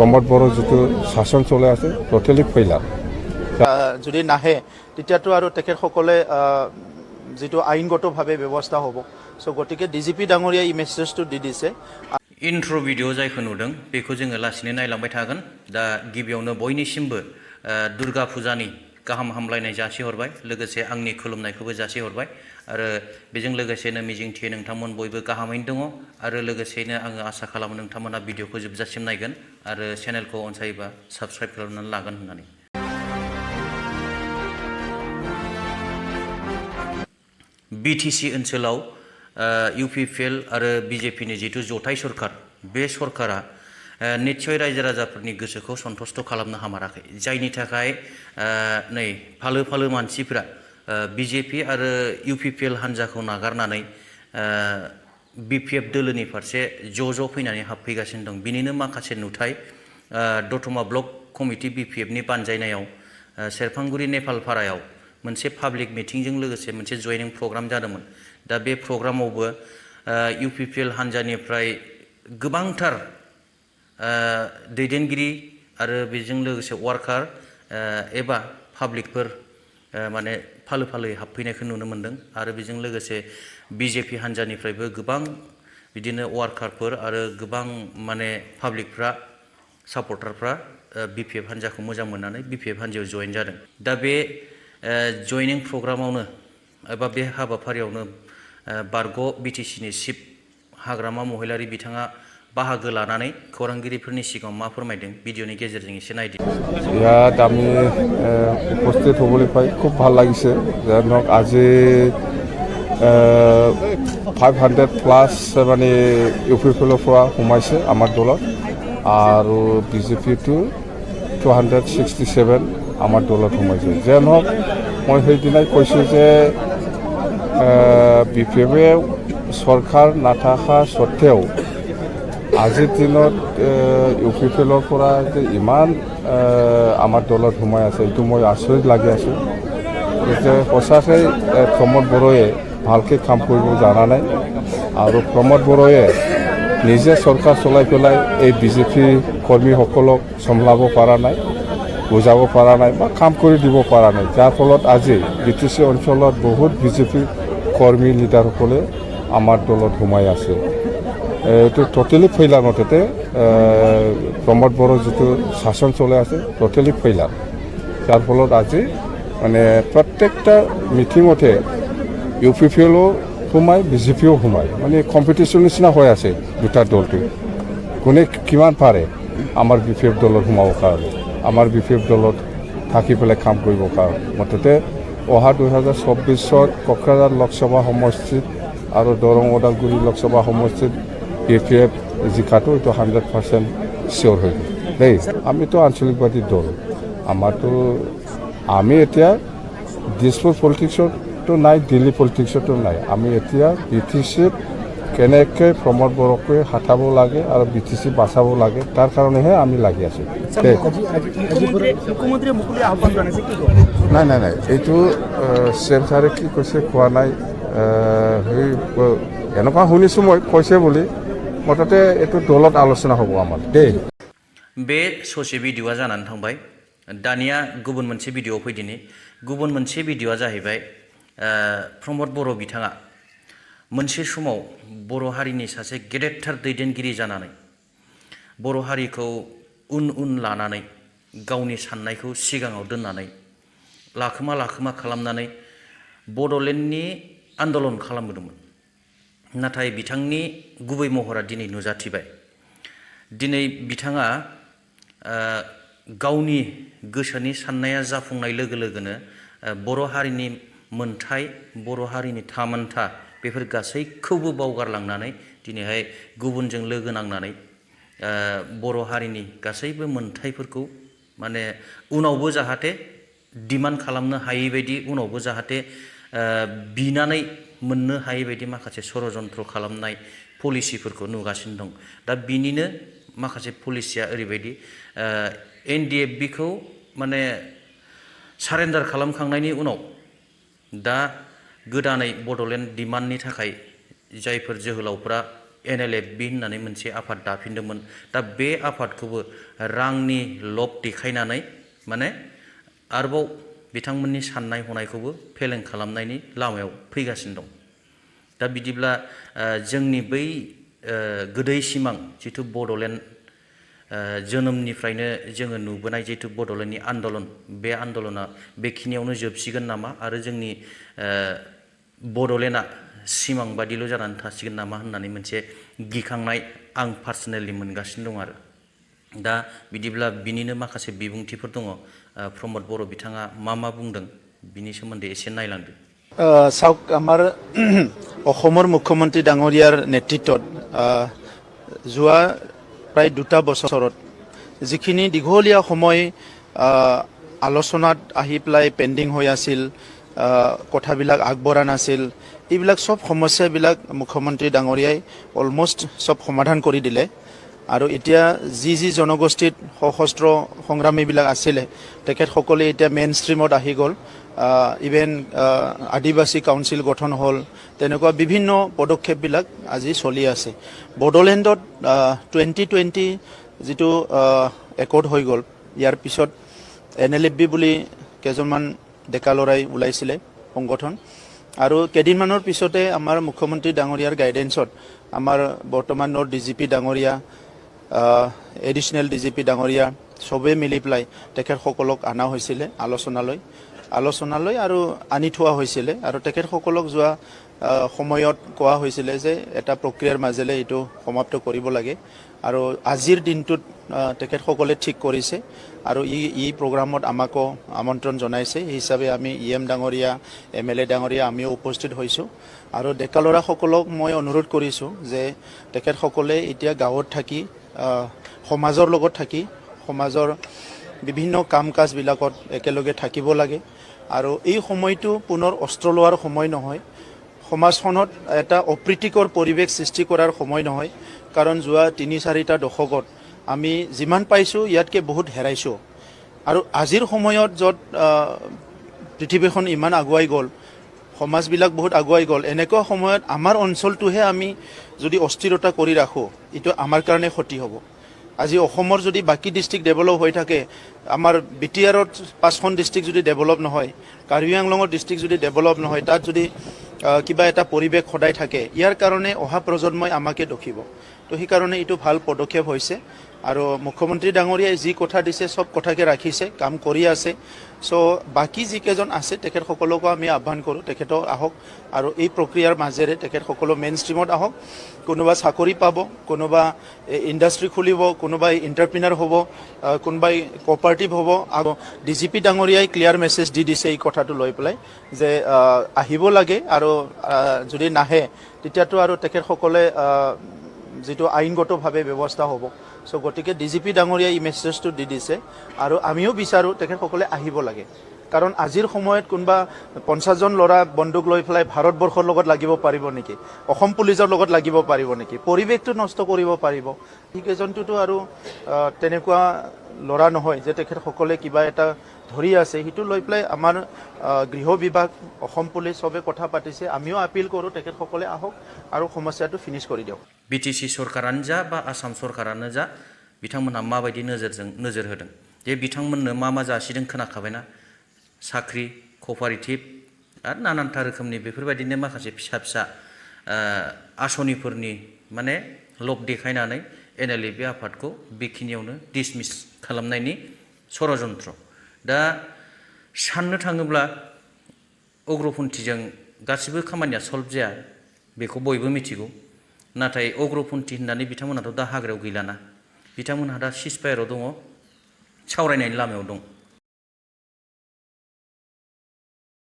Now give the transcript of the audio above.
प्रमोद बरो जितु शासन चले আছে টোটালি ফেইলাৰ যদি নাহে তেতিয়াতো আৰু তেখেতসকলে যেটো আইনগতভাৱে ব্যৱস্থা হ'ব সো গতিকে ডিজিপি ডাঙৰীয়া এই মেছেজটো দি দিছে ইন্ট্रो भिडिअ जायखौ नुदों बेखौ जोङो लासैनो नायलांबाय थागोन दा गिबियावनो बयनिसिमबो दुर्गा फुजानि गाहाम हामलायनाय जासिहरबाय लोगोसे आंनि खुलुमनायखौबो जासिहरबाय आरो बेजों लोगोसेनो मिजिंथियो नोंथांमोन बयबो गाहामैनो दङ आरो लोगोसेनो आङो आसा खालामो नोंथांमोना भिडिअखौ जोबजासिम नायगोन आरो चेनेलखौ अनसायोबा साबस्क्राइब खालामनानै लागोन होननानै बिटिसि ओनसोलाव इउपिपिएल आरो बिजेपिनि जितु जथाय सरकार बे सरकारा निश्चय रायजो राजाफोरनि गोसोखौ सन्तुष्ट खालामनो हामाराखै जायनि थाखाय नै फालो फालो मानसिफोरा बिजेपि आरो इउपिपिएल हान्जाखौ नागारनानै बिपिएफ दोलोनि फारसे ज' फैनानै हाबफैगासिनो दं बिनिनो माखासे नुथाय दतमा ब्लक कमिटि बिपिएफनि बानजायनायाव सेरफांगुरि नेपालपारायाव मोनसे पाब्लिक मिटिंजों लोगोसे मोनसे जयनिं प्रग्राम जादोंमोन दा बे प्रग्रामावबो इउपिपिएल हान्जानिफ्राय गोबांथार दैदेनगिरि आरो बेजों लोगोसे वार्कार एबा पाब्लिकफोर माने फालो फालोयै हाबफैनायखौ नुनो मोन्दों आरो बेजों लोगोसे बिजेपि हान्जानिफ्रायबो गोबां बिदिनो वार्कारफोर आरो गोबां माने पाब्लिकफ्रा सापर्टारफ्रा बिपिएफ हान्जाखौ मोजां मोननानै बिपिएफ हान्जायाव जयेन जादों दा बे जयनिं प्रग्रामावनो एबा बे हाबाफारियावनो बारग' बिटिसिनि चिफ हाग्रामा महिलारि बिथाङा बाहागो लानानै खौरांगिरिफोरनि सिगाङाव मा फोरमायदों भिडिअनि गेजेरजों एसे नायदो ইয়াত আমি উপস্থিত হ'বলৈ পাই খুব ভাল লাগিছে যেনক আজি 500 প্লাছ মানে ইউপিপিএলৰ পৰা সোমাইছে আমাৰ দলত আৰু বিজেপিটো 267 আমাৰ দলত সোমাইছে যেন হওক মই সেইদিনাই কৈছোঁ যে বিপিএফে চৰকাৰ নাথাকা স্বত্তেও আজিৰ দিনত ইউপিপিএলৰ পৰা যে ইমান আমাৰ দলত সোমাই আছে এইটো মই আচৰিত লাগি আছোঁ যে সঁচাকৈ প্ৰমোদ বড়োৱে ভালকৈ কাম কৰিব জনা নাই আৰু প্ৰমোদ বড়োৱে নিজে চৰকাৰ চলাই পেলাই এই বিজেপি কৰ্মীসকলক চম্ভালিব পৰা নাই বুজাব পৰা নাই বা কাম কৰি দিব পৰা নাই যাৰ ফলত আজি বিটিচি অঞ্চলত বহুত বিজেপি কৰ্মী লিডাৰসকলে আমাৰ দলত সোমাই আছে এইটো টোটালি ফেইলাৰ মতে প্ৰমোদ বড়োৰ যিটো শাসন চলে আছে টোটালি ফেইলাৰ যাৰ ফলত আজি মানে প্ৰত্যেকটা মিটিঙতে ইউপিপিএলো সোমায় বিজেপিও সোমায় মানে কম্পিটিশ্যন নিচিনা হৈ আছে দুটা দলটো কোনে কিমান পাৰে আমাৰ বিপিএফ দলত সোমাবৰ কাৰণে আমাৰ বিপিএফ দলত থাকি পেলাই কাম কৰিবৰ কাৰণে মুঠতে অহা 2024 কোকৰাঝাৰ লোকসভা সমষ্টিত আৰু দৰং ওদালগুৰি লোকসভা সমষ্টিত বিপিএফ জিকাটো এইটো 100% চিয়'ৰ হৈ গ'ল দেই আমিতো আঞ্চলিকবাদী দল আমাৰতো আমি এতিয়া দিছপুৰ পলিটিক্সতো নাই দিল্লী পলিটিক্সতো নাই আমি এতিয়া বিটিচিত কেনেকৈ প্ৰমোদ বড়োকে হাতাব লাগে আৰু বিটিচি বাচাব লাগে তাৰ কাৰণেহে আমি লাগি আছোঁ নাই নাই নাই এইটো চেম ছাৰে কি কৈছে কোৱা নাই সেই এনেকুৱা শুনিছোঁ মই কৈছে বুলি মুঠতে এইটো দলত আলোচনা হ'ব আমাৰ দেই बे ससे भिडिअआ जानानै थांबाय दानिया गुबुन मोनसे भिडिअआव फैदिनि गुबुन मोनसे भिडिअआ जाहैबाय प्रमोद बड़ो बिथाङा मोनसे समाव बर' हारिनि सासे गेदेरथार दैदेनगिरि जानानै बर' हारिखौ उन लानानै गावनि साननायखौ सिगाङाव दोननानै लाखोमा खालामनानै बड'लेण्डनि आन्दलन खालामबोदोंमोन नाथाय बिथांनि गुबै महरा दिनै नुजाथिबाय दिनै बिथाङा गावनि गोसोनि साननाया जाफुंनाय लोगो लोगोनो बर' हारिनि मोनथाय बर' हारिनि थामोनथा बेफोर गासैखौबो बावगारलांनानै दिनैहाय गुबुनजों लोगो नांनानै बर' हारिनि गासैबो मोनथायफोरखौ माने उनावबो जाहाथे डिमान्ड खालामनो हायै बायदि उनावबो जाहाथे बिनानै मोननो हायै बायदि माखासे षड़यन्त्र खालामनाय पलिसिफोरखौ नुगासिनो दं दा बिनिनो माखासे पलिसिया ओरैबायदि एनडिएफबिखौ माने सारेन्डार खालामखांनायनि उनाव दा गोदानै बड'लेण्ड डिमान्डनि थाखाय जायफोर जोहोलावफ्रा NLFB होननानै मोनसे आफाद दाफिनदोंमोन दा बे आफादखौबो रांनि लब देखायनानै माने आरोबाव बिथांमोननि साननाय हनायखौबो फेलें खालामनायनि लामायाव फैगासिनो दं दा बिदिब्ला जोंनि बै गोदै सिमां जिथु बड'लेण्ड जोनोमनिफ्रायनो जोङो नुबोनाय जिथु बड'लेण्डनि आन्दलन बे आन्दलना बेखिनियावनो जोबसिगोन नामा आरो जोंनि बड'लेण्डआ सिमां बादिल' जानानै थासिगोन नामा होननानै मोनसे गिखांनाय आं पार्सनेलि मोनगासिनो दं आरो दा बिदिब्ला बिनिनो माखासे बिबुंथिफोर दङ प्रमद बर' बिथाङा मा बुंदों बिनि सोमोन्दै एसे नायलांदो চাওক আমাৰ অসমৰ মুখ্যমন্ত্ৰী ডাঙৰীয়াৰ নেতৃত্বত যোৱা প্ৰায় 2 বছৰত যিখিনি দীঘলীয়া সময় আলোচনাত আহি পেলাই পেণ্ডিং হৈ আছিল কথাবিলাক আগবঢ়া নাছিল এইবিলাক সব সমস্যাবিলাক মুখ্যমন্ত্ৰী ডাঙৰীয়াই অলমোষ্ট সব সমাধান কৰি দিলে আৰু এতিয়া যি জনগোষ্ঠীত সশস্ত্ৰ সংগ্ৰামীবিলাক আছিলে তেখেতসকলে এতিয়া মেইন ষ্ট্ৰীমত আহি গ'ল ইভেন আদিবাসী কাউন্সিল গঠন হ'ল তেনেকুৱা বিভিন্ন পদক্ষেপবিলাক আজি চলি আছে বডোলেণ্ডত 2020 যিটো একৰ্ড হৈ গ'ল ইয়াৰ পিছত NLFB বুলি কেইজনমান ডেকা ল'ৰাই ওলাইছিলে সংগঠন আৰু কেইদিনমানৰ পিছতে আমাৰ মুখ্যমন্ত্ৰী ডাঙৰীয়াৰ গাইডেন্সত আমাৰ বৰ্তমানৰ DGP ডাঙৰীয়া এডিশনেল DGP ডাঙৰীয়া সবে মিলি পেলাই তেখেতসকলক আনা হৈছিলে আলোচনালৈ আৰু আনি থোৱা হৈছিলে আৰু তেখেতসকলক যোৱা সময়ত কোৱা হৈছিলে যে এটা প্ৰক্ৰিয়াৰ মাজেৰে এইটো সমাপ্ত কৰিব লাগে আৰু আজিৰ দিনটোত তেখেতসকলে ঠিক কৰিছে আৰু এই প্ৰগ্ৰামত আমাকো আমন্ত্ৰণ জনাইছে এই হিচাপে আমি EM ডাঙৰীয়া MLA ডাঙৰীয়া আমিও উপস্থিত হৈছোঁ আৰু ডেকা ল'ৰাসকলক মই অনুৰোধ কৰিছোঁ যে তেখেতসকলে এতিয়া গাঁৱত থাকি সমাজৰ লগত থাকি সমাজৰ বিভিন্ন কাম কাজবিলাকত একেলগে থাকিব লাগে আৰু এই সময়টো পুনৰ অস্ত্ৰ লোৱাৰ সময় নহয় সমাজখনত এটা অপ্ৰীতিকৰ পৰিৱেশ সৃষ্টি কৰাৰ সময় নহয় কাৰণ যোৱা 3-4টা দশকত আমি যিমান পাইছোঁ ইয়াতকে বহুত হেৰাইছোঁ আৰু আজিৰ সময়ত য'ত পৃথিৱীখন ইমান আগুৱাই গ'ল সমাজবিলাক বহুত আগুৱাই গ'ল এনেকুৱা সময়ত আমাৰ অঞ্চলটোহে আমি যদি অস্থিৰতা কৰি ৰাখোঁ এইটো আমাৰ কাৰণে ক্ষতি হ'ব আজি অসমৰ যদি বাকি ডিস্ট্ৰিক্ট ডেভেলপ হৈ থাকে আমাৰ BTRত 5খন ডিস্ট্ৰিক্ট যদি ডেভেলপ নহয় কাৰ্বি আংলঙৰ ডিস্ট্ৰিক্ট যদি ডেভেলপ নহয় তাত যদি কিবা এটা পৰিৱেশ সদায় থাকে ইয়াৰ কাৰণে অহা প্ৰজন্মই আমাকে দখিব তো সেই কাৰণে এইটো ভাল পদক্ষেপ হৈছে আৰু মুখ্যমন্ত্ৰী ডাঙৰীয়াই যি কথা দিছে সব কথাকে ৰাখিছে কাম কৰি আছে সো বাকি যিকেজন আছে তেখেতসকলকো আমি আহ্বান কৰোঁ তেখেত আহক আৰু এই প্ৰক্ৰিয়াৰ মাজেৰে তেখেতসকলো মেইন ষ্ট্ৰীমত আহক কোনোবা চাকৰি পাব কোনোবা ইণ্ডাষ্ট্ৰি খুলিব কোনোবাই এণ্টাৰপ্ৰিনাৰ হ'ব কোনোবাই কোঅপাৰেটিভ হ'ব আৰু DGP ডাঙৰীয়াই ক্লিয়াৰ মেছেজ দি দিছে এই কথাটো লৈ পেলাই যে আহিব লাগে আৰু যদি নাহে তেতিয়াতো আৰু তেখেতসকলে যিটো আইনগতভাৱে ব্যৱস্থা হ'ব সো গতিকে DGP ডাঙৰীয়াই এই মেছেজটো দি দিছে আৰু আমিও বিচাৰোঁ তেখেতসকলে আহিব লাগে কাৰণ আজিৰ সময়ত কোনোবা 50জন ল'ৰা বন্দুক লৈ পেলাই ভাৰতবৰ্ষৰ লগত লাগিব পাৰিব নেকি অসম পুলিচৰ লগত লাগিব পাৰিব নেকি পৰিৱেশটো নষ্ট কৰিব পাৰিব এইকেইজনটোতো আৰু তেনেকুৱা ল'ৰা নহয় যে তেখেতসকলে কিবা এটা ধৰি আছে সেইটো লৈ পেলাই আমাৰ গৃহ বিভাগ অসম পুলিচ সবে কথা পাতিছে আমিও আপিল কৰোঁ তেখেতসকলে আহক আৰু সমস্যাটো ফিনিশ কৰি দিয়ক BTC सरकारानो जा बा आसाम सरकारानो जा बिथांमोनहा माबायदि नोजोर होदों जे बिथांमोननो मा जासिदों खोनाखाबायना साख्रि कपारेटिभ आरो नानानथा रोखोमनि बेफोरबायदिनो माखासे फिसा आसनिफोरनि माने लब देखायनानै NLFB आफादखौ बेखिनियावनो डिसमिस खालामनायनि षड़यन्त्र दा साननो थाङोब्ला उग्रपन्थीजों गासिबो खामानिया सल्भ जाया बेखौ बयबो मिथिगौ नाथाय उग्रपन्थी होननानै बिथांमोनाथ' दा हाग्रायाव गैलाना बिथांमोनहा दा सिजफायाराव दङ सावरायनायनि लामायाव दं